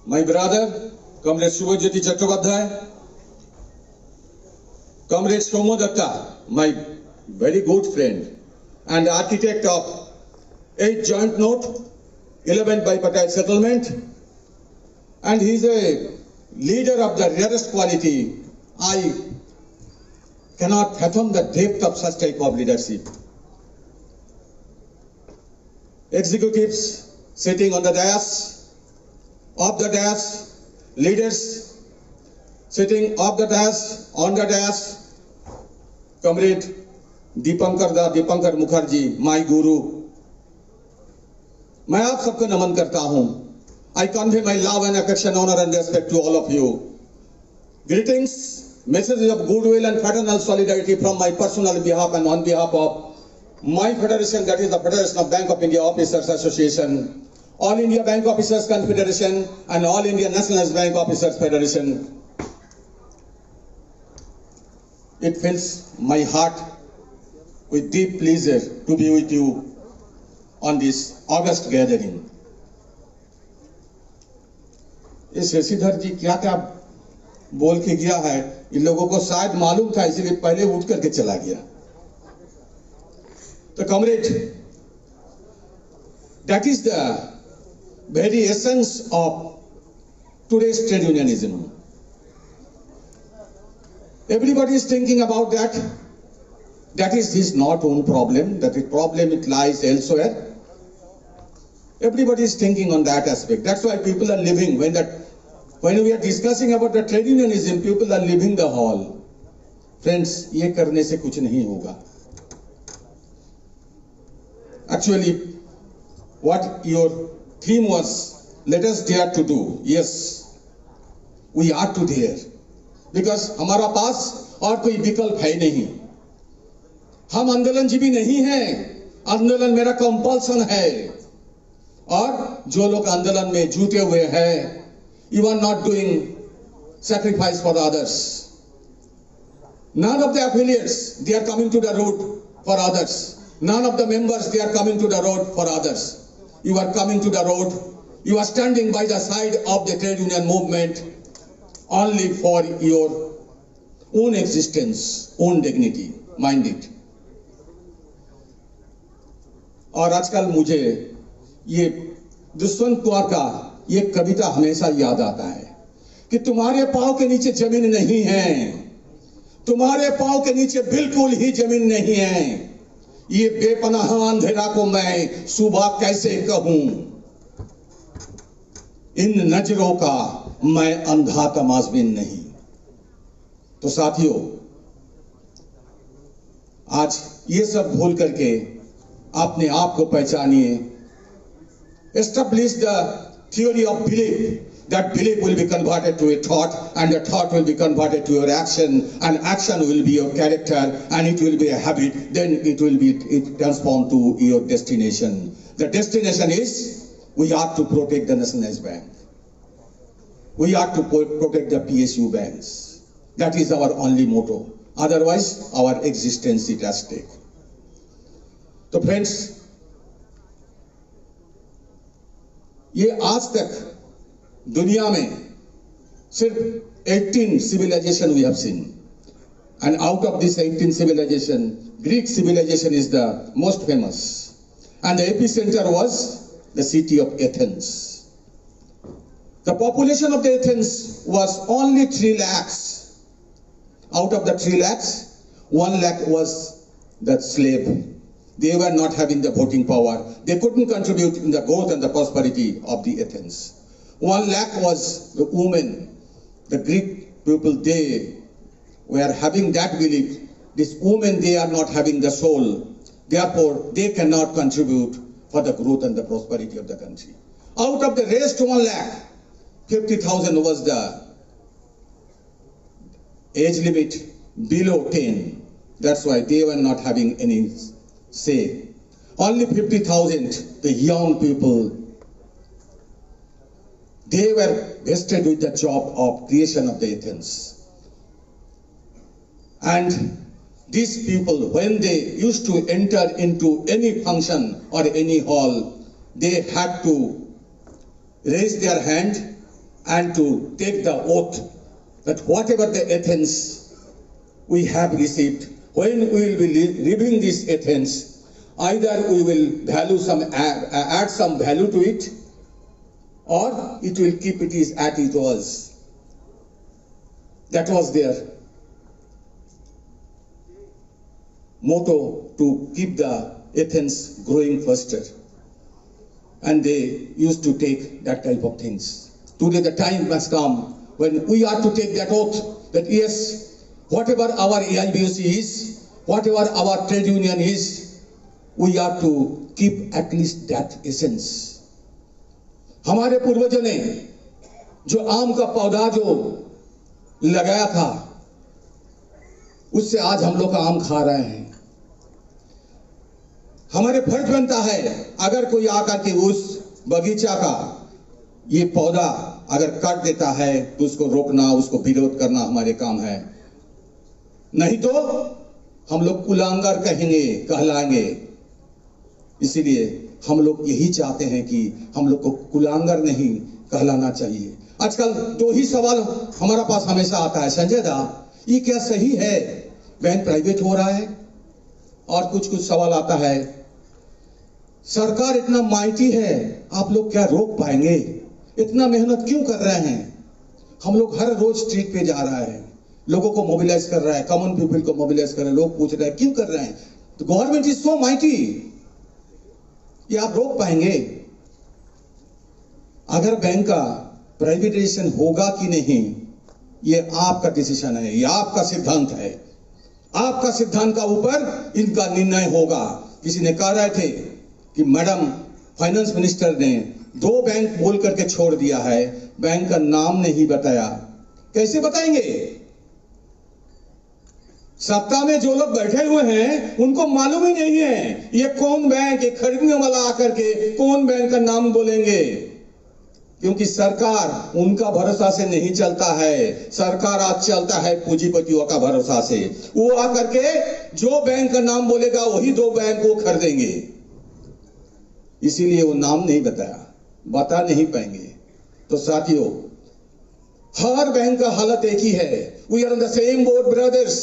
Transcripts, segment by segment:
my brother, Comrade Subhajyoti Chattopadhyay, Comrade Somo Datta, my very good friend and architect of 8 joint note, 11 bipartite settlement, and he is a leader of the rarest quality. I cannot fathom the depth of such type of leadership. Executives sitting on the dais, off the dais, leaders sitting off the dais, on the dais, Comrade Dipankar Mukherjee, my guru. मैं आप सबको नमन करता हूं. I convey my love and affection, honor and respect to all of you. Greetings, messages of goodwill and fraternal solidarity from my personal behalf and on behalf of my federation, that is the Federation of Bank of India Officers Association, All India Bank Officers Confederation and All India Nationalist Bank Officers Federation. It fills my heart with deep pleasure to be with you on this August gathering. इस शशिधर जी क्या क्या बोल के गया है, इन लोगों को शायद मालूम था, इसलिए पहले उठ करके चला गया. तो comrade, that is the very essence of today's trade unionism. Everybody is thinking about that. That is his not own problem. That is problem, it lies elsewhere. Everybody is thinking on that aspect. That's why people are living, when we are discussing about the trade unionism, people are leaving the hall. Friends, ये करने से कुछ नहीं होगा. Actually, what your theme was, let us dare to do. Yes, we are to dare. Because हमारा पास और कोई विकल्प है नहीं. हम आंदोलनजीवी नहीं हैं. आंदोलन मेरा कंपल्सन है. और जो लोग आंदोलन में जुटे हुए हैं, you are not doing sacrifice for the others. None of the affiliates, they are coming to the road for others. None of the members, they are coming to the road for others. You are coming to the road. You are standing by the side of the trade union movement only for your own existence, own dignity. Mind it. और आजकल मुझे ये दुष्यंत कुमार का ये कविता हमेशा याद आता है कि तुम्हारे पांव के नीचे जमीन नहीं है, तुम्हारे पांव के नीचे बिल्कुल ही जमीन नहीं है. ये बेपनाह अंधेरा को मैं सुबह कैसे कहूं, इन नजरों का मैं अंधा तमाशबीन नहीं. तो साथियों, आज ये सब भूल करके अपने आप को पहचानिए. Establish the theory of belief. That belief will be converted to a thought, and the thought will be converted to your action, and action will be your character, and it will be a habit. Then it will be transformed to your destination. The destination is we have to protect the nationalized bank. We have to protect the PSU banks. That is our only motto. Otherwise, our existence is at stake. So friends, ये आज तक दुनिया में सिर्फ 18 civilization we have seen, and out of this 18 civilization, Greek civilization is the most famous, and the epicenter was the city of Athens. The population of the Athens was only 3 lakhs. Out of the 3 lakhs, 1 lakh was the slave. They were not having the voting power. They couldn't contribute in the growth and the prosperity of the Athens. 1 lakh was the women. The Greek people, they were having that belief. These women, they are not having the soul. Therefore, they cannot contribute for the growth and the prosperity of the country. Out of the rest 1 lakh, 50,000 was the age limit below 10. That's why they were not having any say. Only 50,000, the young people, they were vested with the job of creation of the Athens. And these people, when they used to enter into any function or any hall, they had to raise their hand and to take the oath that whatever the Athens we have received, when we will be reviewing these Athens, either we will add some value to it, or it will keep it as it was. That was their motto, to keep the Athens growing faster. And they used to take that type of things. Today the time has come when we are to take that oath that yes, whatever our AIBOC is, whatever our trade union is, we are to keep at least that essence. हमारे पूर्वजों ने जो आम का पौधा जो लगाया था, उससे आज हम लोग आम खा रहे हैं। हमारे फर्ज बनता है, अगर कोई आकर के उस बगीचा का ये पौधा अगर काट देता है तो उसको रोकना, उसको विरोध करना हमारे काम है। नहीं तो हम लोग कुलांगर कहलाएंगे। इसीलिए हम लोग यही चाहते हैं कि हम लोग को कुलांगर नहीं कहलाना चाहिए। आजकल दो ही सवाल हमारा पास हमेशा आता है, संजय दा ये क्या सही है, बैंक प्राइवेट हो रहा है? और कुछ सवाल आता है, सरकार इतना माइटी है, आप लोग क्या रोक पाएंगे? इतना मेहनत क्यों कर रहे हैं? हम लोग हर रोज स्ट्रीट पे जा रहा है, लोगों को मोबिलाइज कर रहा है, कॉमन पीपल को मोबिलाइज कर रहा है। लोग पूछ रहे हैं क्यों कर रहे हैं? तो गवर्नमेंट इज सो माइटी, ये आप रोक पाएंगे? अगर बैंक का प्राइवेटाइजेशन होगा कि नहीं, ये आपका डिसीजन है, ये आपका सिद्धांत है। आपका सिद्धांत का ऊपर इनका निर्णय होगा। किसी ने कह रहे थे कि मैडम फाइनेंस मिनिस्टर ने 2 बैंक बोल करके छोड़ दिया है, बैंक का नाम नहीं बताया। कैसे बताएंगे? सत्ता में जो लोग बैठे हुए हैं उनको मालूम ही नहीं है ये कौन बैंक, ये खरीदने वाला आकर के कौन बैंक का नाम बोलेंगे। क्योंकि सरकार उनका भरोसा से नहीं चलता है, सरकार आज चलता है पूंजीपतियों का भरोसा से। वो आकर के जो बैंक का नाम बोलेगा वही 2 बैंक को खरीदेंगे। इसीलिए वो नाम नहीं बता नहीं पाएंगे। तो साथियों, हर बैंक का हालत एक ही है। We are on the same boat brothers.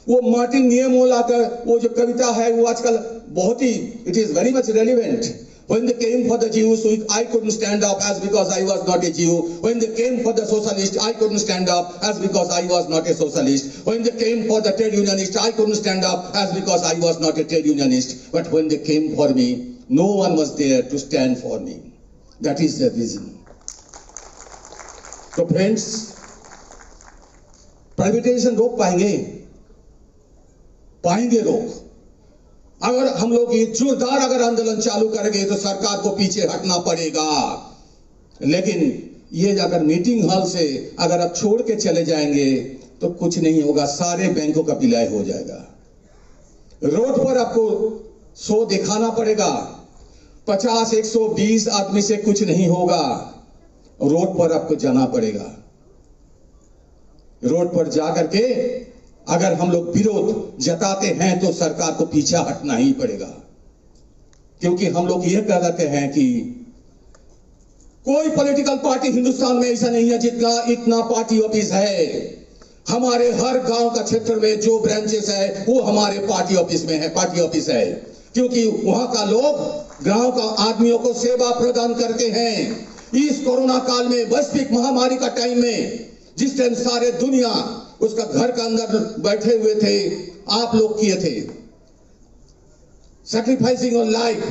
वो मार्टिन नियमोला का वो जो कविता है वो आजकल बहुत ही it is very much relevant. When they came for the Jews, I couldn't stand up as because I was not a Jew. When they came for the socialist, I couldn't stand up as because I was not a socialist. When they came for the trade unionist, I couldn't stand up as because I was not a trade unionist. But when they came for me, no one was there to stand for me. That is the reason. So friends, privatisation रोक पाएंगे रोक। अगर हम लोग ये जोरदार अगर आंदोलन चालू करेंगे तो सरकार को पीछे हटना पड़ेगा। लेकिन ये अगर मीटिंग हॉल से अगर आप छोड़ के चले जाएंगे तो कुछ नहीं होगा, सारे बैंकों का विलय हो जाएगा। रोड पर आपको 100 दिखाना पड़ेगा, 50, 120 आदमी से कुछ नहीं होगा। रोड पर आपको जाना पड़ेगा। रोड पर जाकर के अगर हम लोग विरोध जताते हैं तो सरकार को पीछे हटना ही पड़ेगा। क्योंकि हम लोग यह कह रहे हैं कि कोई पॉलिटिकल पार्टी हिंदुस्तान में ऐसा नहीं है जितना इतना पार्टी ऑफिस है। हमारे हर गांव का क्षेत्र में जो ब्रांचेस है वो हमारे पार्टी ऑफिस में है, पार्टी ऑफिस है। क्योंकि वहां का लोग गांव का आदमियों को सेवा प्रदान करते हैं। इस कोरोना काल में, वैश्विक महामारी का टाइम में, जिस टाइम सारे दुनिया उसका घर का अंदर बैठे हुए थे, आप लोग किए थे sacrificing your life,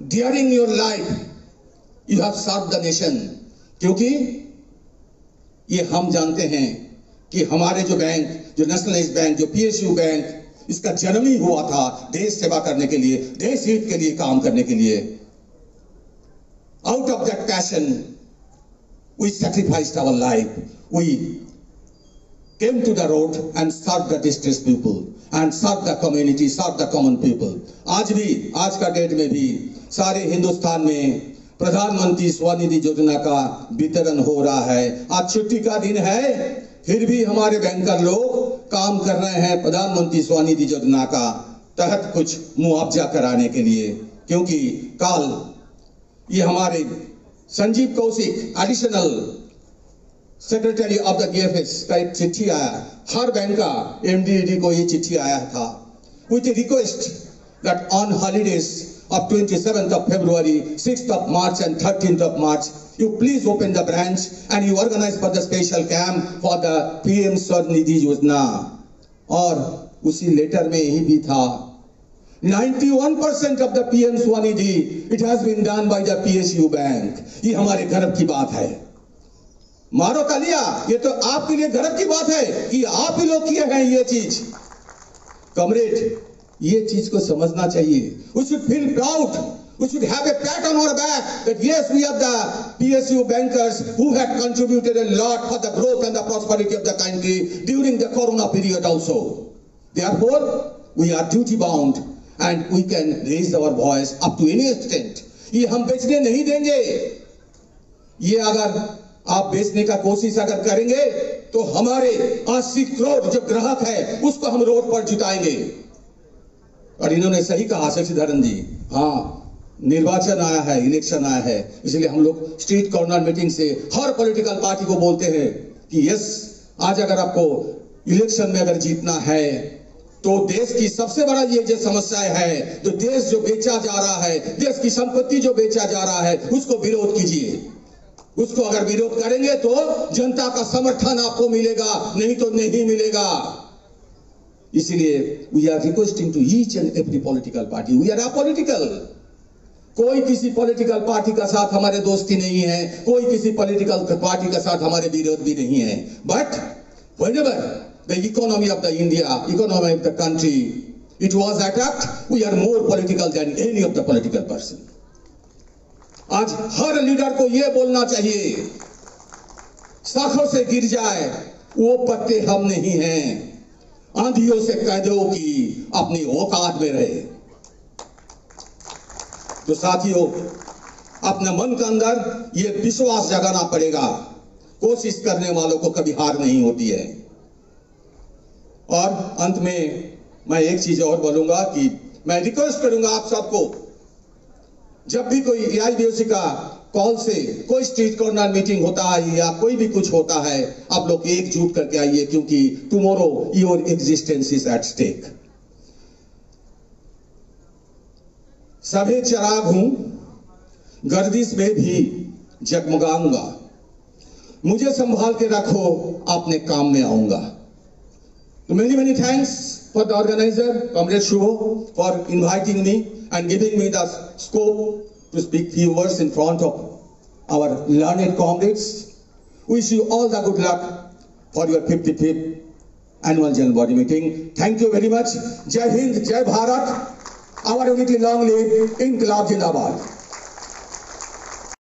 daring your life, you have serve the nation. क्योंकि ये हम जानते हैं कि हमारे जो बैंक, जो नेशनलाइज्ड बैंक, जो PSU बैंक, इसका जन्म ही हुआ था देश सेवा करने के लिए, देश हित के लिए काम करने के लिए। Out of that passion we sacrificed our life, we came to the road and served the distressed people and served the community, served the common people. आज भी, आज का डेट में भी सारे हिंदुस्तान में प्रधानमंत्री स्वनिधि योजना का वितरण हो रहा है। आज छुट्टी का दिन है, फिर भी हमारे बैंकर लोग काम कर रहे हैं प्रधानमंत्री स्वनिधि योजना का तहत कुछ मुआवजा कराने के लिए। क्योंकि कल ये हमारे Sanjeev Kaushik additional secretary of the DFS का एक चिट्ठी आया, हर बैंक का MD को ये चिट्ठी आया था with a request that on holidays of 27th of February, 6th of March and 13th of March, you please open the branch and you organize for the special camp for the PM Swarnidhi Yojana. और उसी letter में यही भी था 91% of the PM Swarnidhi it has been done by the PSU bank. ये हमारे गर्व की बात है। मारो तालिया, ये तो आपके लिए गर्व की बात है कि आप ही लोग किए हैं ये चीज। कमरेड, ये चीज को समझना चाहिए। We should feel proud. We should have a pat on our back that yes, we are the PSU bankers who have contributed a lot for the growth and the prosperity of the country during the Corona period also. Therefore, we are duty bound and we can raise our voice up to any extent. ये हम बेचने नहीं देंगे। ये अगर आप बेचने का कोशिश अगर करेंगे तो हमारे 80 करोड़ जो ग्राहक है उसको हम रोड पर जुटाएंगे। और इन्होंने सही कहा शशिधरन जी, हाँ निर्वाचन आया है, इलेक्शन आया है, इसलिए हम लोग स्ट्रीट कॉर्नर मीटिंग से हर पॉलिटिकल पार्टी को बोलते हैं कि यस, आज अगर आपको इलेक्शन में अगर जीतना है तो देश की सबसे बड़ा ये जो समस्या है, तो देश जो बेचा जा रहा है, देश की संपत्ति जो बेचा जा रहा है, उसको विरोध कीजिए। उसको अगर विरोध करेंगे तो जनता का समर्थन आपको मिलेगा, नहीं तो नहीं मिलेगा। इसलिए we are requesting to each and every political party, we are apolitical. कोई किसी पॉलिटिकल पार्टी का साथ हमारे दोस्ती नहीं है, कोई किसी पॉलिटिकल पार्टी का साथ हमारे विरोध भी नहीं है। But whenever the economy of the India, economy of the country, it was attacked, we are more political than any of the political person. आज हर लीडर को यह बोलना चाहिए, शाखों से गिर जाए वो पत्ते हम नहीं हैं, आंधियों से कह दो कि अपनी औकात में रहे। तो साथियों, अपने मन के अंदर ये विश्वास जगाना पड़ेगा, कोशिश करने वालों को कभी हार नहीं होती है। और अंत में मैं एक चीज और बोलूंगा कि मैं रिक्वेस्ट करूंगा आप सबको, जब भी कोई AIBOC का कॉल से कोई स्ट्रीट कॉर्नर मीटिंग होता है या कोई भी कुछ होता है, आप लोग एकजुट करके आइए, क्योंकि tomorrow your existence is at stake. सभी चिराग हूं, गर्दिश में भी जगमगाऊंगा, मुझे संभाल के रखो, अपने काम में आऊंगा। तो many thanks for the organizer, Comrade Shubho, for inviting me and giving me the scope to speak few words in front of our learned comrades. Wish you all the good luck for your 55th annual general body meeting. Thank you very much. Jai Hind, Jai Bharat. Our unity long live. Inqilab Zindabad.